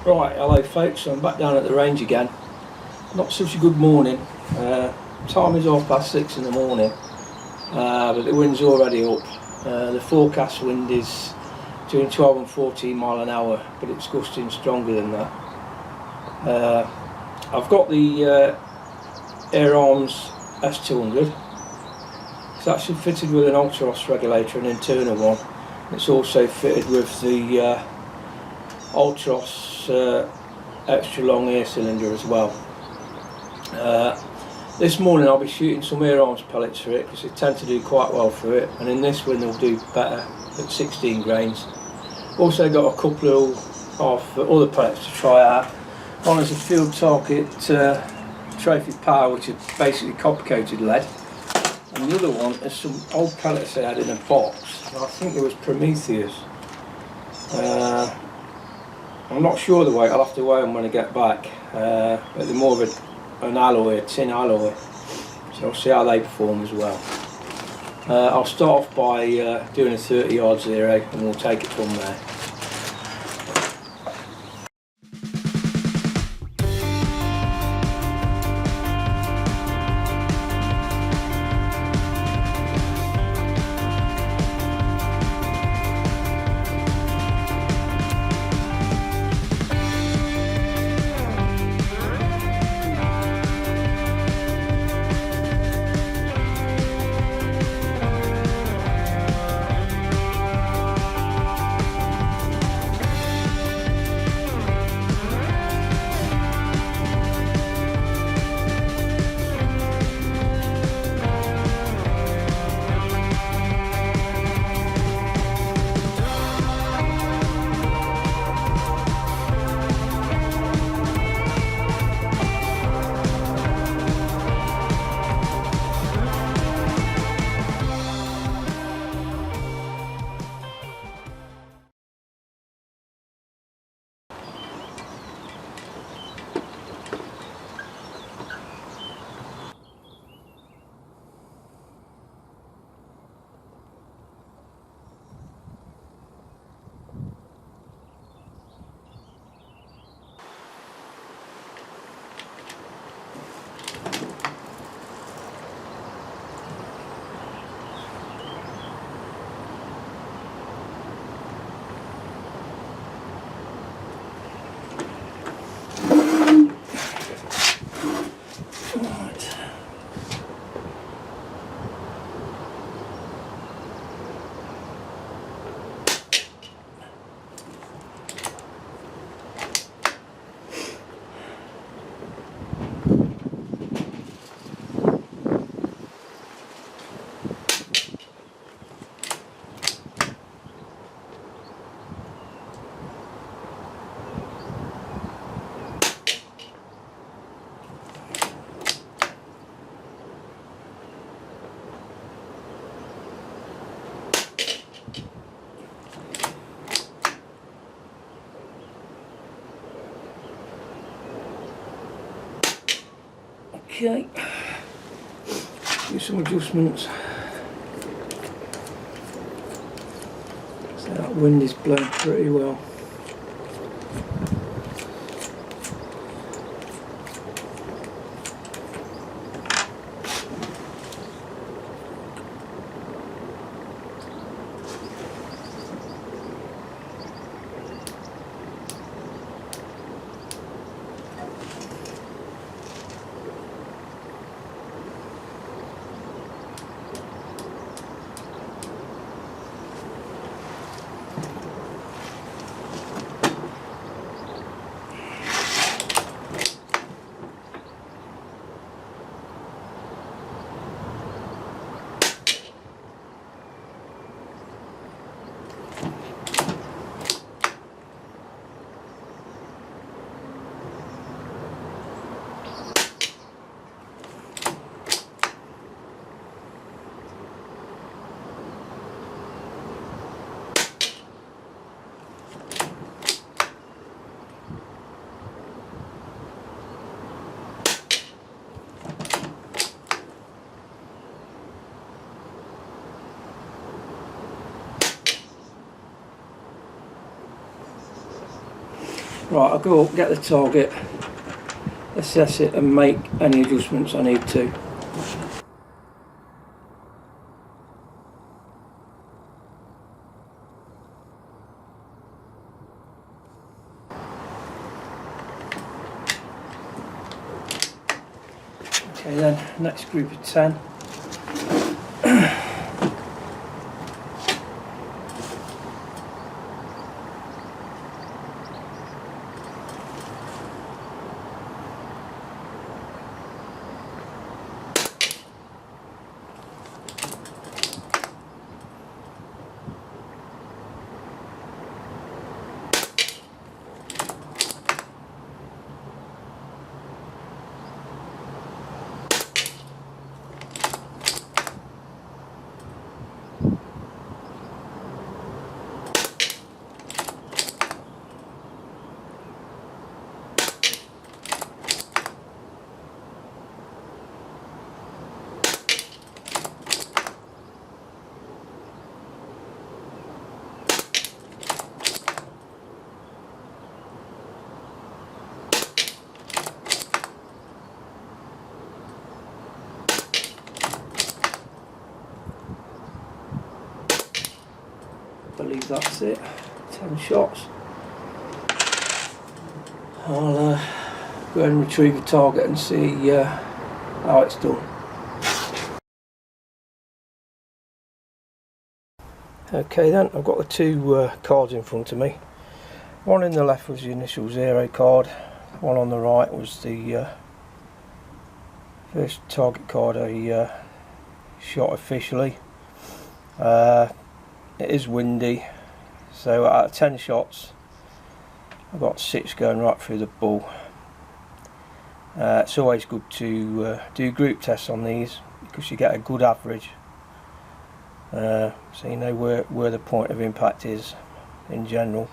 Right, hello folks, so I'm back down at the range again. Not such a good morning. Time is 6:30 in the morning, but the wind's already up. The forecast wind is between 12 and 14 mile an hour, but it's gusting stronger than that. I've got the Air Arms S200. It's actually fitted with an ultra-loss regulator, an internal one. It's also fitted with the ultra-loss extra long air cylinder as well. This morning I'll be shooting some Air Arms pellets for it because they tend to do quite well for it, and in this wind they'll do better at 16 grains. Also got a couple of other pellets to try out. One is a Field Target Trophy Power, which is basically copper coated lead, and the other one is some old pellets they had in a box. I think it was Prometheus. I'm not sure the weight, I'll have to weigh them when I get back, but they're more of an alloy, a tin alloy, so I'll see how they perform as well. I'll start off by doing a 30-yard zero and we'll take it from there. Okay, do some adjustments. So that wind is blowing pretty well. Right, I'll go up, get the target, assess it and make any adjustments I need to. Okay then, next group of 10. I believe that's it, 10 shots. I'll go ahead and retrieve the target and see how it's done. Okay then, I've got the two cards in front of me. One in the left was the initial 0 card, one on the right was the first target card I shot officially. It is windy, so out of 10 shots I've got 6 going right through the bull. It's always good to do group tests on these because you get a good average, so you know where the point of impact is in general,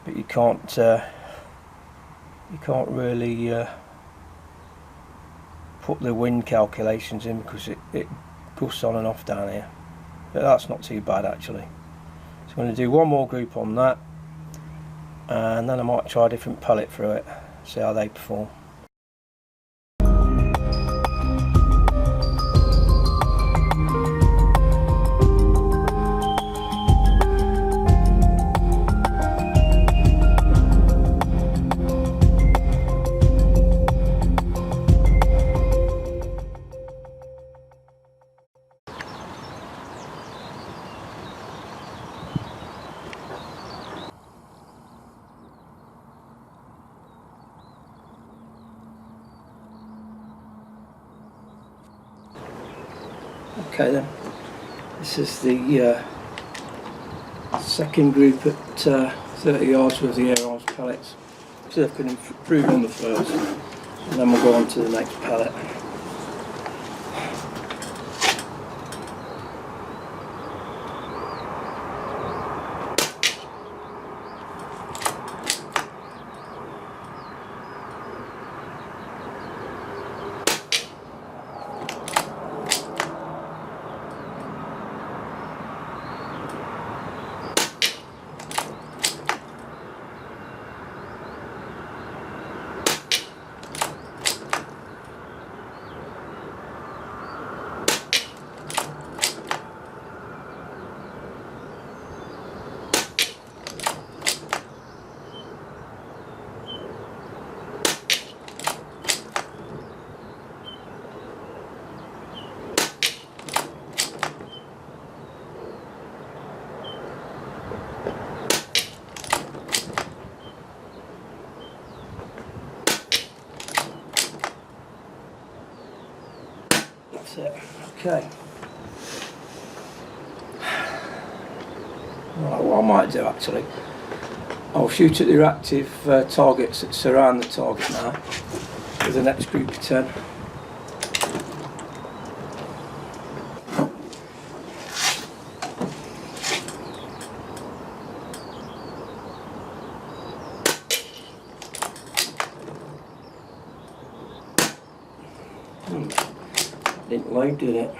but you can't really put the wind calculations in because it gusts on and off down here. But that's not too bad actually. So I'm going to do one more group on that, and then I might try a different pellet through it, see how they perform. Okay then, this is the second group at 30 yards with the Air Arms pellets. See if I can improve on the first, and then we'll go on to the next pellet. That's it. Okay. Right, what I might do actually, I'll shoot at the reactive targets that surround the target now with the next group of 10. Didn't load, did it?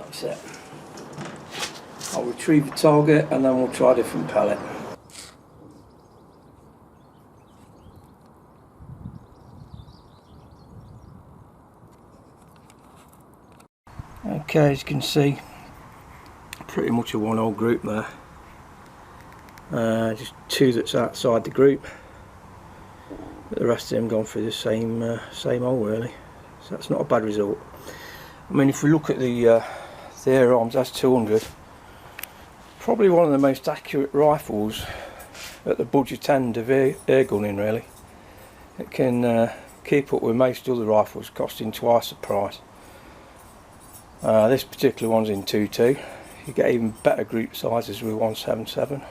That's it. I'll retrieve the target and then we'll try a different pellet. Okay, as you can see, pretty much a one hole group there. Just two that's outside the group, but the rest of them gone through the same hole really. So that's not a bad result. I mean, if we look at the Air Arms S200, probably one of the most accurate rifles at the budget end of air gunning really. It can keep up with most other rifles costing twice the price. This particular one's in 2.2. You get even better group sizes with 177.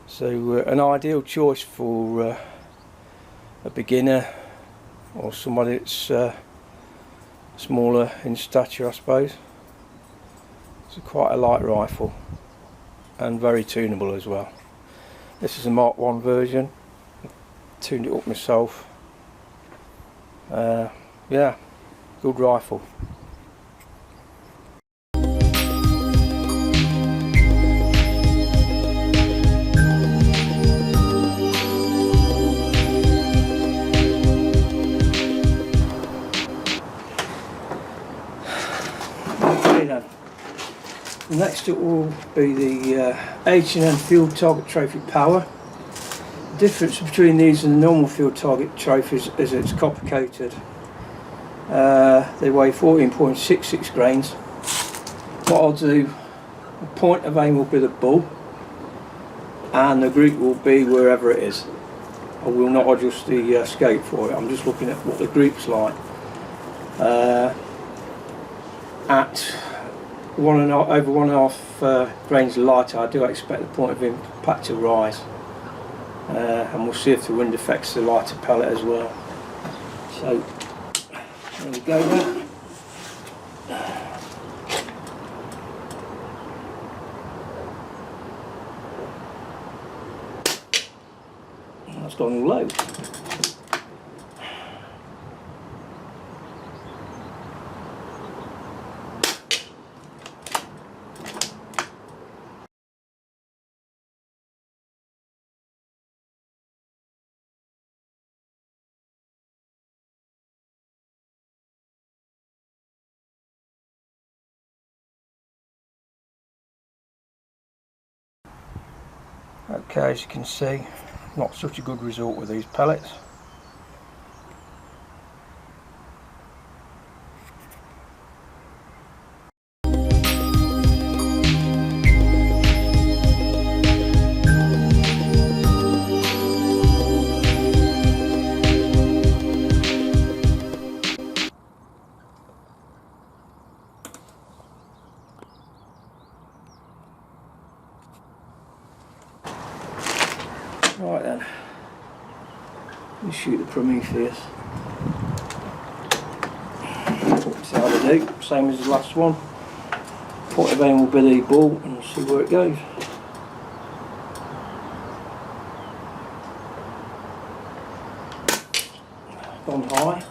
So an ideal choice for a beginner or somebody that's smaller in stature, I suppose. It's quite a light rifle and very tunable as well. This is a Mark 1 version. Tuned it up myself. Yeah, good rifle. Next it will be the H&M Field Target Trophy Power. The difference between these and the normal Field Target Trophies is it's copper coated. They weigh 14.66 grains. What I'll do, the point of aim will be the bull and the group will be wherever it is. I will not adjust the scope for it, I'm just looking at what the group's like. At over 1.5 grains lighter, I do expect the point of impact to rise, and we'll see if the wind affects the lighter pellet as well. So there we go then. That's gone all low. Okay, as you can see, not such a good result with these pellets. Right then, let me shoot the Prometheus. See how they do, same as the last one. Point of aim will be the ball and we'll see where it goes. Gone high.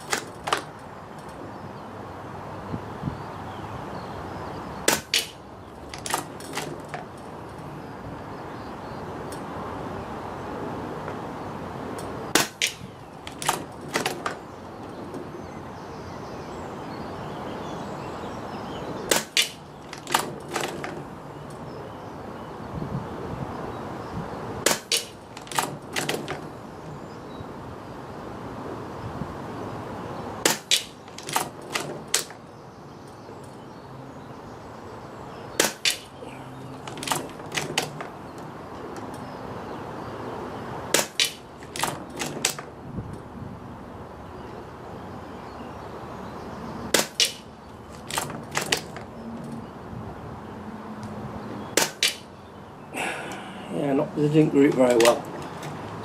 Yeah, they didn't group very well.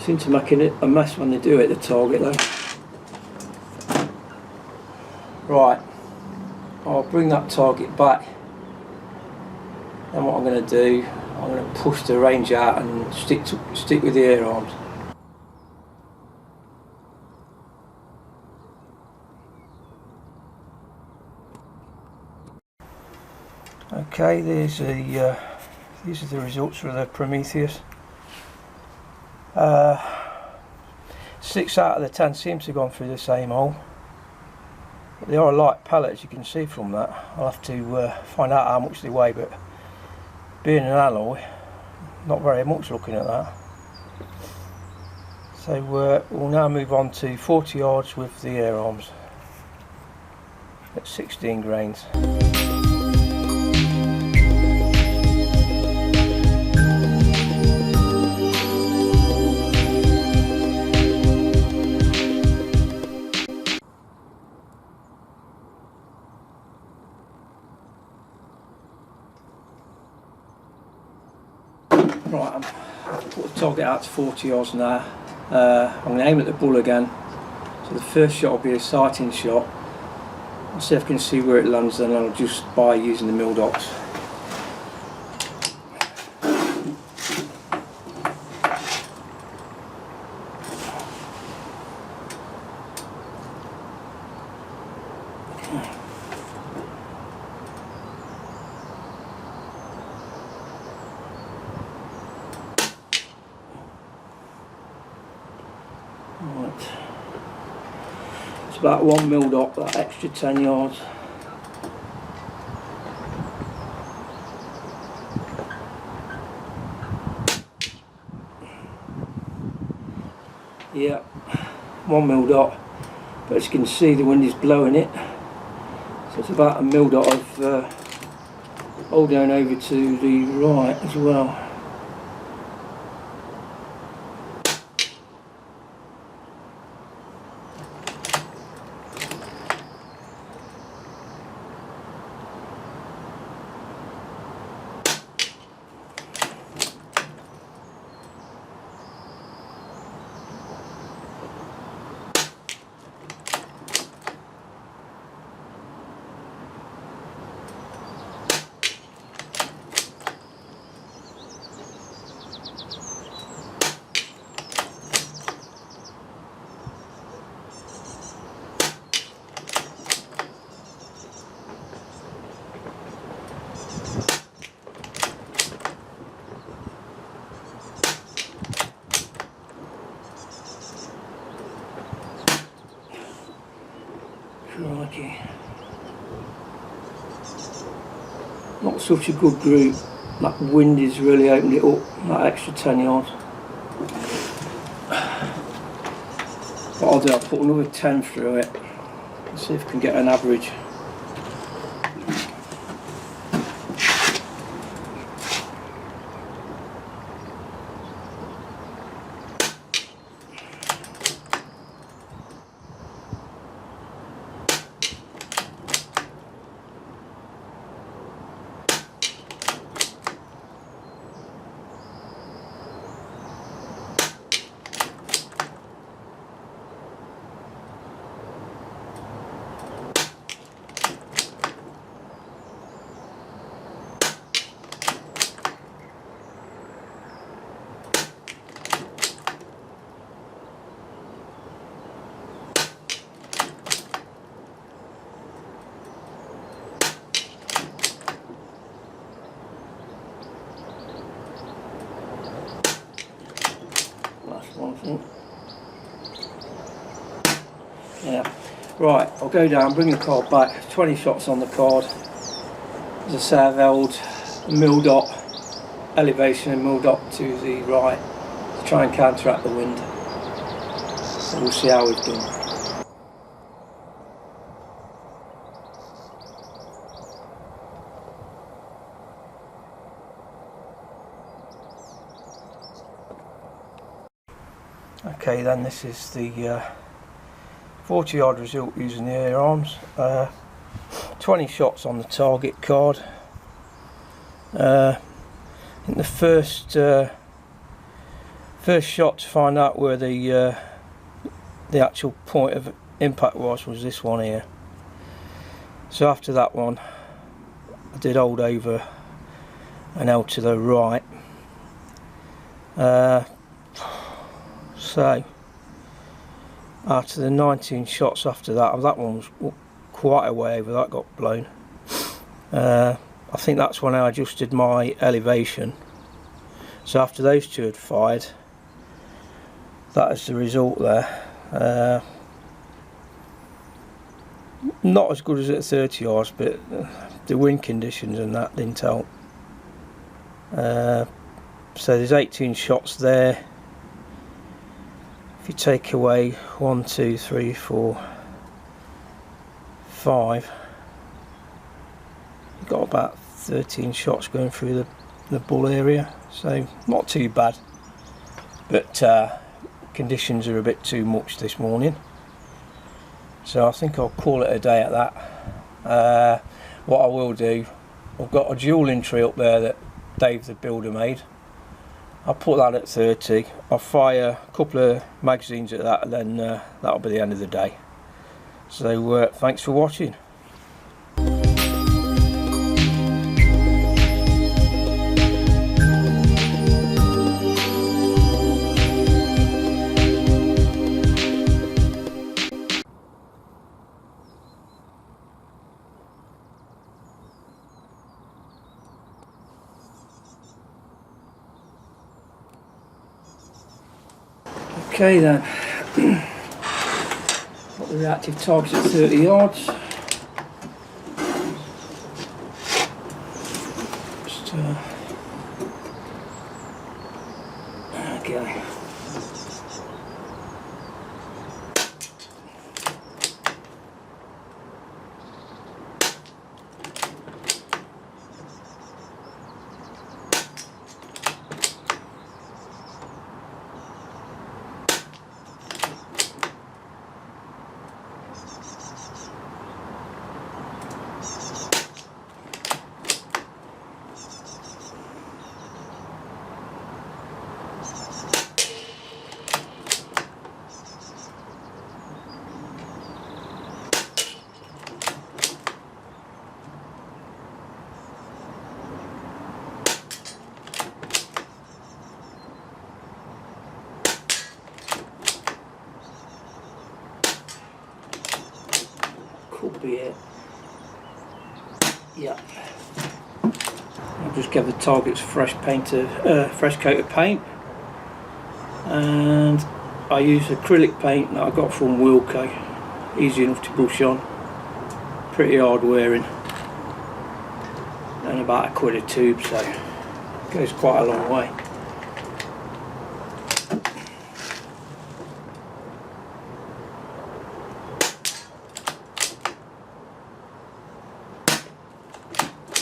Seem to make it a mess when they do hit the target though. Right, I'll bring that target back. Then what I'm going to do, I'm going to push the range out and stick with the Air Arms. Okay, these are the results for the Prometheus. 6 out of the 10 seems to have gone through the same hole. But they are a light pellet, as you can see from that. I'll have to find out how much they weigh, but being an alloy, not very much looking at that. So we'll now move on to 40 yards with the Air Arms at 16 grains. Right, I've put the target out to 40 yards now. I'm going to aim at the bull again. So the first shot will be a sighting shot. I'll see if I can see where it lands, then I'll just by using the mill docks. Right. It's about 1 mil dot, that extra 10 yards. Yeah, 1 mil dot, but as you can see the wind is blowing it, so it's about a mil dot of hold down over to the right as well. Crikey. Not such a good group. That wind has really opened it up, that extra 10 yards. What I'll do, I'll put another 10 through it and see if I can get an average. Yeah, right, I'll go down, bring the card back, 20 shots on the card. As I say, I've held a mil dot elevation and mil dot to the right to try and counteract the wind. So we'll see how we've done. Okay, then this is the 40 yard result using the Air Arms. 20 shots on the target card. I think the first shot to find out where the actual point of impact was this one here. So after that one I did hold over and held to the right. So after the 19 shots after that, that one was quite a way over, that got blown. I think that's when I adjusted my elevation. So after those two had fired, that is the result there. Not as good as at 30 yards, but the wind conditions and that didn't help. So there's 18 shots there. If you take away 1, 2, 3, 4, 5, you've got about 13 shots going through the bull area, so not too bad, but conditions are a bit too much this morning, so I think I'll call it a day at that. What I will do, I've got a dueling tree up there that Dave the builder made. I'll put that at 30, I'll fire a couple of magazines at that, and then that'll be the end of the day. So thanks for watching. Okay then, got the reactive targets at 30 yards. Just, okay. Could be it. Yeah. I'll just give the targets fresh coat of paint, and I use acrylic paint that I got from Wilco. Easy enough to brush on, pretty hard wearing, and about £1 a tube, so it goes quite a long way.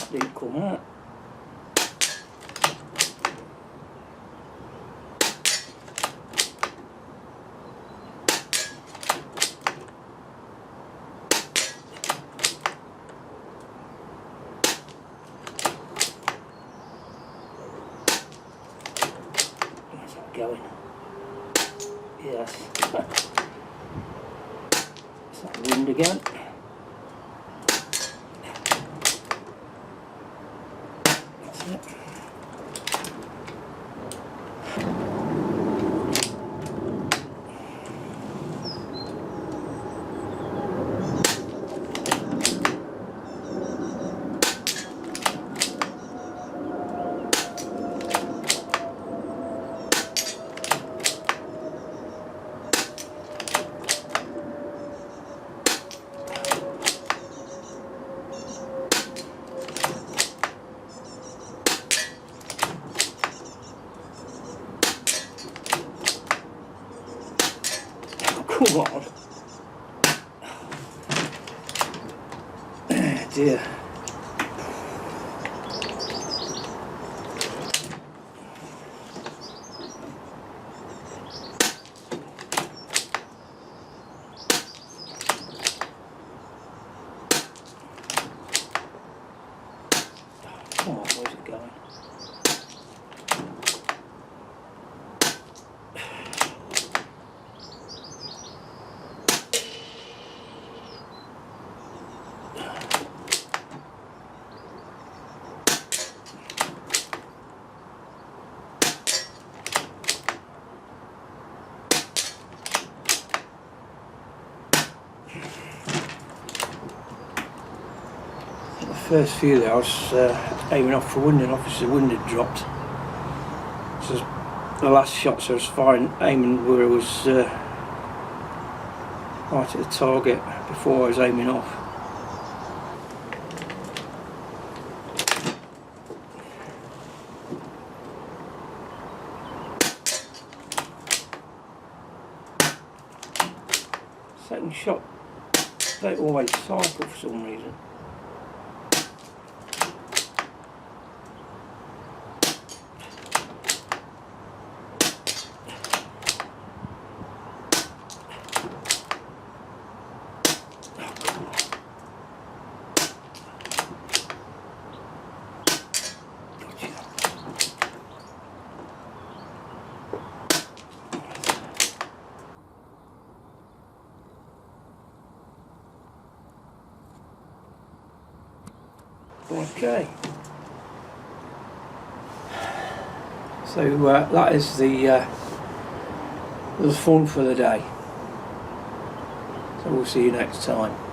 Didn't come out. Where's that going? Yes. Is that wind again? Come on. Oh dear. Come on, where's it going? first few there I was aiming off for wind, and obviously the wind had dropped. So the last shots I was firing, aiming where I was right at the target before I was aiming off. Second shot, they always cycle for some reason. Okay, so that is the fun for the day. So we'll see you next time.